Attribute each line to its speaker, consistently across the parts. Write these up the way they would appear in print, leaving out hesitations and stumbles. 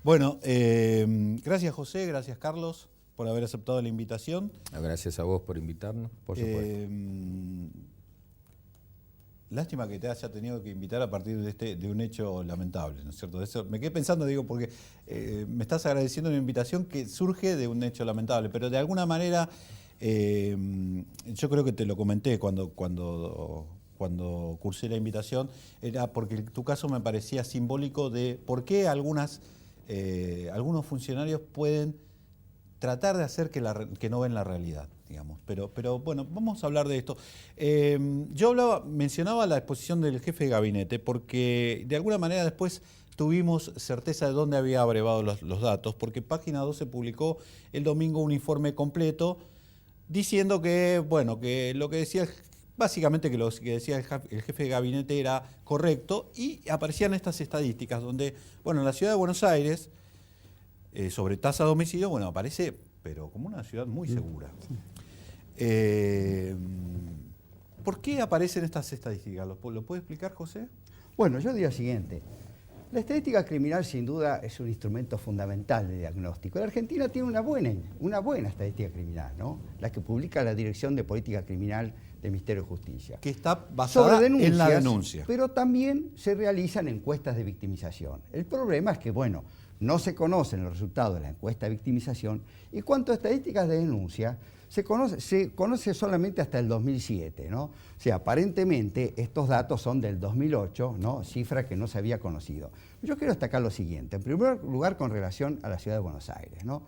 Speaker 1: Bueno, gracias José, gracias Carlos por haber aceptado la invitación.
Speaker 2: Gracias a vos por invitarnos, por supuesto.
Speaker 1: Lástima que te haya tenido que invitar a partir de un hecho lamentable, ¿no es cierto? Eso, me quedé pensando, digo, porque me estás agradeciendo una invitación que surge de un hecho lamentable, pero de alguna manera, yo creo que te lo comenté cuando cursé la invitación, era porque tu caso me parecía simbólico de por qué algunos funcionarios pueden tratar de hacer que no ven la realidad, digamos. Pero bueno, vamos a hablar de esto. Yo mencionaba la exposición del jefe de gabinete porque de alguna manera después tuvimos certeza de dónde había abrevado los datos, porque Página 12 publicó el domingo un informe completo diciendo que, bueno, que lo que decía, básicamente que lo que decía el jefe de gabinete era correcto, y aparecían estas estadísticas donde, bueno, en la ciudad de Buenos Aires, sobre tasa de homicidio, bueno, aparece, pero como una ciudad muy segura. ¿Por qué aparecen estas estadísticas? ¿Lo puede explicar, José?
Speaker 3: Bueno, yo diría lo siguiente. La estadística criminal, sin duda, es un instrumento fundamental de diagnóstico. La Argentina tiene una buena estadística criminal, ¿no? La que publica la Dirección de Política Criminal del Ministerio de Justicia.
Speaker 1: Que está basada en la denuncia.
Speaker 3: Pero también se realizan encuestas de victimización. El problema es que, bueno, no se conocen los resultados de la encuesta de victimización, y cuanto a estadísticas de denuncia, se conoce solamente hasta el 2007, ¿no? O sea, aparentemente estos datos son del 2008, ¿no? Cifra que no se había conocido. Yo quiero destacar lo siguiente. En primer lugar, con relación a la ciudad de Buenos Aires, ¿no?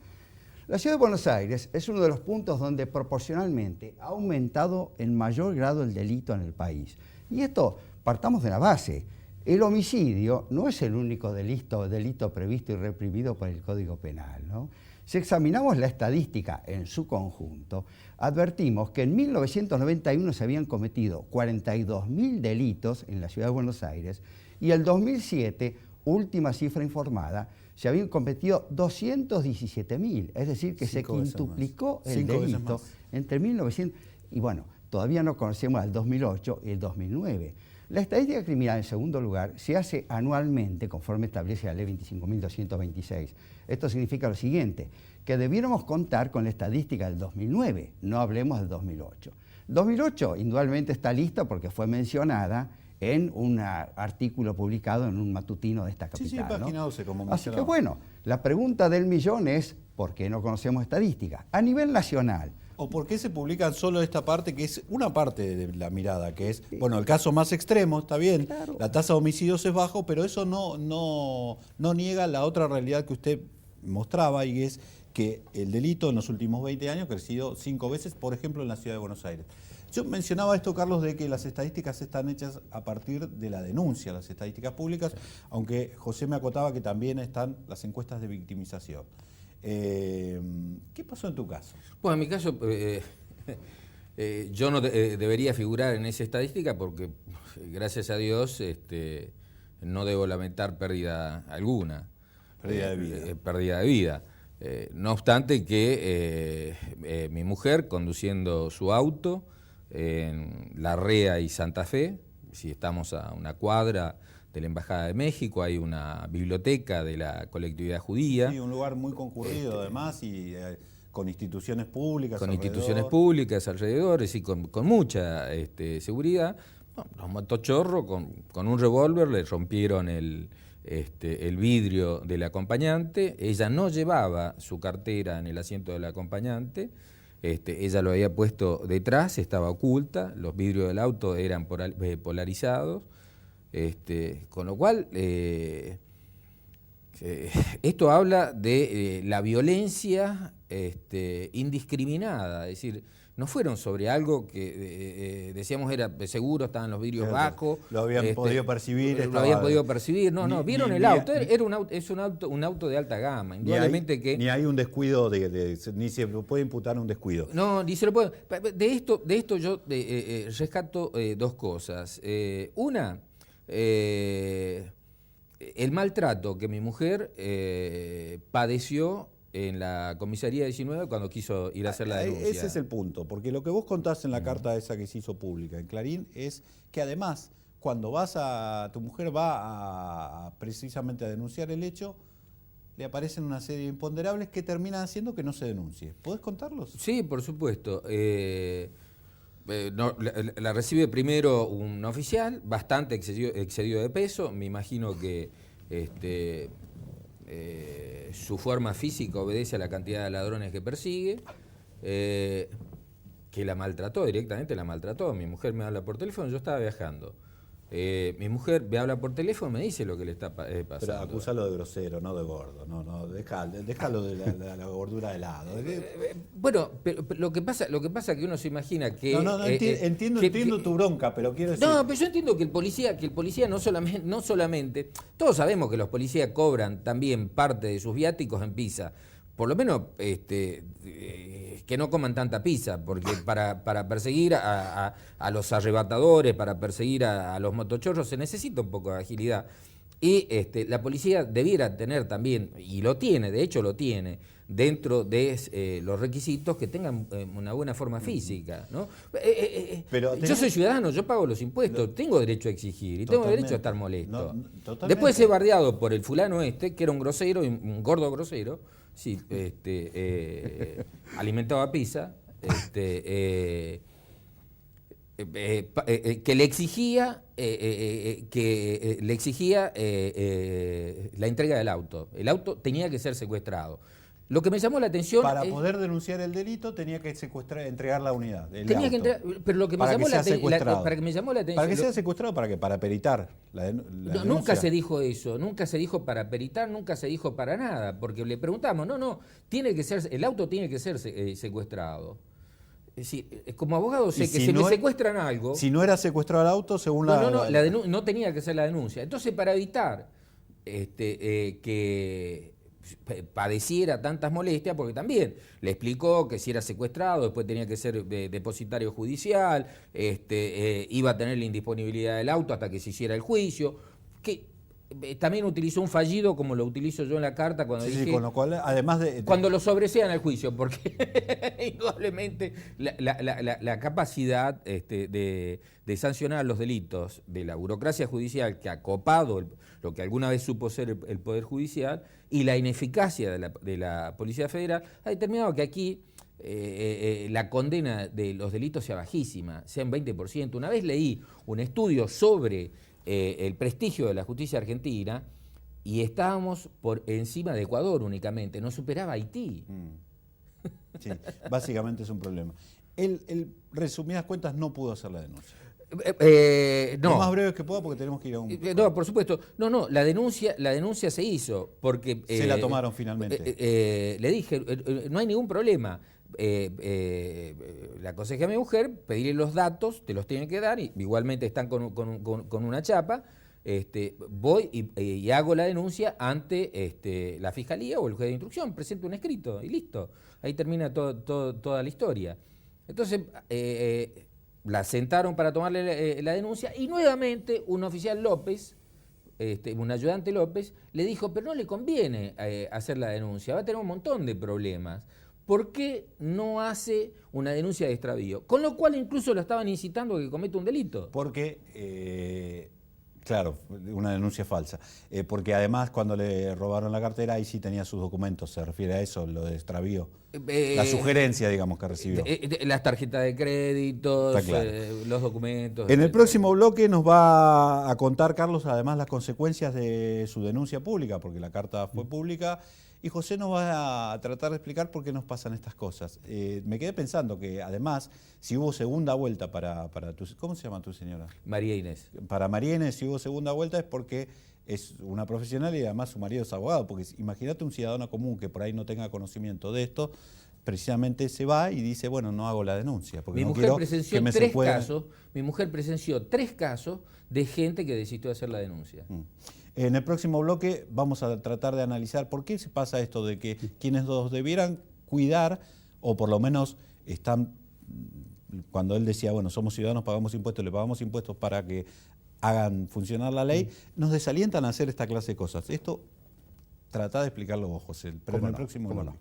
Speaker 3: La ciudad de Buenos Aires es uno de los puntos donde proporcionalmente ha aumentado en mayor grado el delito en el país. Y esto, partamos de la base. El homicidio no es el único delito previsto y reprimido por el Código Penal, ¿no? Si examinamos la estadística en su conjunto, advertimos que en 1991 se habían cometido 42.000 delitos en la ciudad de Buenos Aires, y en el 2007, última cifra informada, se habían cometido 217.000, es decir, que se quintuplicó el delito entre 1900 y, bueno, todavía no conocemos el 2008 y el 2009. La estadística criminal, en segundo lugar, se hace anualmente conforme establece la ley 25.226. Esto significa lo siguiente, que debiéramos contar con la estadística del 2009, no hablemos del 2008. 2008 indudablemente está lista porque fue mencionada en un artículo publicado en un matutino de esta capital.
Speaker 1: Sí, Página 12, como mencionaba.
Speaker 3: Así que bueno, la pregunta del millón es, ¿por qué no conocemos estadística? A nivel nacional.
Speaker 1: ¿O por qué se publican solo esta parte, que es una parte de la mirada, que es, bueno, el caso más extremo, está bien, claro, la tasa de homicidios es bajo, pero eso no niega la otra realidad que usted mostraba, y es que el delito en los últimos 20 años ha crecido 5 veces, por ejemplo, en la ciudad de Buenos Aires. Yo mencionaba esto, Carlos, de que las estadísticas están hechas a partir de la denuncia, las estadísticas públicas, aunque José me acotaba que también están las encuestas de victimización. ¿Qué pasó en tu caso?
Speaker 2: Bueno, en mi caso, yo no debería figurar en esa estadística porque, gracias a Dios, no debo lamentar pérdida alguna.
Speaker 1: Pérdida de vida.
Speaker 2: Pérdida de vida. No obstante que mi mujer, conduciendo su auto en Larrea y Santa Fe, si estamos a una cuadra de la Embajada de México, hay una biblioteca de la colectividad judía.
Speaker 1: Sí, un lugar muy concurrido además, y con instituciones públicas
Speaker 2: con
Speaker 1: alrededor.
Speaker 2: Instituciones públicas alrededor, y con mucha seguridad. Bueno, los motochorros con un revólver le rompieron el vidrio del acompañante. Ella no llevaba su cartera en el asiento del acompañante. Ella lo había puesto detrás, estaba oculta, los vidrios del auto eran polarizados. Con lo cual, esto habla de la violencia indiscriminada, es decir, no fueron sobre algo que decíamos era seguro, estaban los vidrios bajos.
Speaker 1: Lo habían podido percibir.
Speaker 2: Lo habían podido percibir, vieron el auto, es un auto de alta gama, indudablemente que...
Speaker 1: Ni hay un descuido, ni se puede imputar un descuido.
Speaker 2: No, ni se lo puede... De esto yo rescato dos cosas. Una... el maltrato que mi mujer padeció en la comisaría 19 cuando quiso ir a hacer la denuncia.
Speaker 1: Ese es el punto, porque lo que vos contás en la carta esa que se hizo pública en Clarín es que además, cuando tu mujer va precisamente a denunciar el hecho, le aparecen una serie de imponderables que terminan haciendo que no se denuncie. ¿Podés contarlos?
Speaker 2: Sí, por supuesto. La recibe primero un oficial, bastante excedido de peso. Me imagino que su forma física obedece a la cantidad de ladrones que persigue. Que la maltrató, directamente la maltrató. Mi mujer me habla por teléfono, yo estaba viajando. Mi mujer me habla por teléfono y me dice lo que le está pasando.
Speaker 1: Pero acúsalo de grosero, no de gordo. No, déjalo de la gordura de lado.
Speaker 2: Bueno, pero lo que pasa es que uno se imagina que...
Speaker 1: Entiendo tu bronca, pero quiero decir...
Speaker 2: No, pero yo entiendo que el policía no solamente... Todos sabemos que los policías cobran también parte de sus viáticos en pizza. Por lo menos que no coman tanta pizza, porque para perseguir a los arrebatadores, para perseguir a los motochorros, se necesita un poco de agilidad. Y la policía debiera tener también, y lo tiene, de hecho lo tiene, dentro de los requisitos que tengan una buena forma física, ¿no? Yo soy ciudadano, yo pago los impuestos, tengo derecho a exigir y tengo derecho a estar molesto. Después he bardeado por el fulano que era un grosero, un gordo grosero, sí, alimentaba pizza, que le exigía la entrega del auto. El auto tenía que ser secuestrado. Lo que me llamó la atención...
Speaker 1: Para poder denunciar el delito tenía que entregar la unidad.
Speaker 2: Pero lo que me llamó la atención...
Speaker 1: ¿Para que sea secuestrado? ¿Para qué? Para peritar la denuncia.
Speaker 2: Nunca se dijo eso, nunca se dijo para peritar, nunca se dijo para nada, porque le preguntamos, el auto tiene que ser secuestrado. Es decir, como abogado sé que me secuestran algo...
Speaker 1: Si no era secuestrado el auto, según
Speaker 2: no tenía que ser la denuncia. Entonces, para evitar que padeciera tantas molestias, porque también le explicó que si era secuestrado, después tenía que ser depositario judicial, iba a tener la indisponibilidad del auto hasta que se hiciera el juicio, que también utilizó un fallido como lo utilizo yo en la carta cuando dije...
Speaker 1: Sí, con lo cual, además
Speaker 2: cuando lo sobresean al juicio, porque indudablemente la capacidad de sancionar los delitos de la burocracia judicial que ha copado lo que alguna vez supo ser el Poder Judicial y la ineficacia de la Policía Federal ha determinado que aquí la condena de los delitos sea bajísima, sea en 20%. Una vez leí un estudio sobre el prestigio de la justicia argentina y estábamos por encima de Ecuador únicamente, no superaba Haití.
Speaker 1: Sí, básicamente es un problema. Él, resumidas cuentas, no pudo hacer la denuncia.
Speaker 2: No.
Speaker 1: Lo más breve que pueda porque tenemos que ir a un...
Speaker 2: No, por supuesto. No, la denuncia se hizo porque...
Speaker 1: se la tomaron finalmente.
Speaker 2: Le dije, no hay ningún problema. Le aconsejé a mi mujer, pedirle los datos, te los tienen que dar, y igualmente están con una chapa. Voy y hago la denuncia ante la fiscalía o el juez de instrucción, presento un escrito y listo. Ahí termina toda la historia. Entonces, la sentaron para tomarle la denuncia y nuevamente un oficial López, un ayudante López, le dijo, pero no le conviene hacer la denuncia, va a tener un montón de problemas. ¿Por qué no hace una denuncia de extravío? Con lo cual incluso lo estaban incitando a que cometa un delito.
Speaker 1: Porque, claro, una denuncia falsa. Porque además cuando le robaron la cartera, ahí sí tenía sus documentos, se refiere a eso, lo de extravío. La sugerencia, digamos, que recibió.
Speaker 2: Las tarjetas de créditos,
Speaker 1: claro.
Speaker 2: Los documentos.
Speaker 1: En el próximo bloque nos va a contar, Carlos, además las consecuencias de su denuncia pública, porque la carta fue pública. Y José nos va a tratar de explicar por qué nos pasan estas cosas. Me quedé pensando que además, si hubo segunda vuelta para tu... ¿Cómo se llama tu señora?
Speaker 2: María Inés.
Speaker 1: Para María Inés, si hubo segunda vuelta es porque es una profesional y además su marido es abogado. Porque imagínate un ciudadano común que por ahí no tenga conocimiento de esto, precisamente se va y dice, bueno, no hago la denuncia. Porque
Speaker 2: Mi
Speaker 1: no
Speaker 2: mujer
Speaker 1: quiero
Speaker 2: presenció
Speaker 1: que me
Speaker 2: tres
Speaker 1: secuestren.
Speaker 2: casos. Mi mujer presenció 3 casos de gente que desistió de hacer la denuncia.
Speaker 1: En el próximo bloque vamos a tratar de analizar por qué se pasa esto de que quienes los debieran cuidar, o por lo menos están, cuando él decía, bueno, somos ciudadanos, pagamos impuestos, le pagamos impuestos para que hagan funcionar la ley, nos desalientan a hacer esta clase de cosas. Esto, tratá de explicarlo vos, José, pero en el próximo bloque.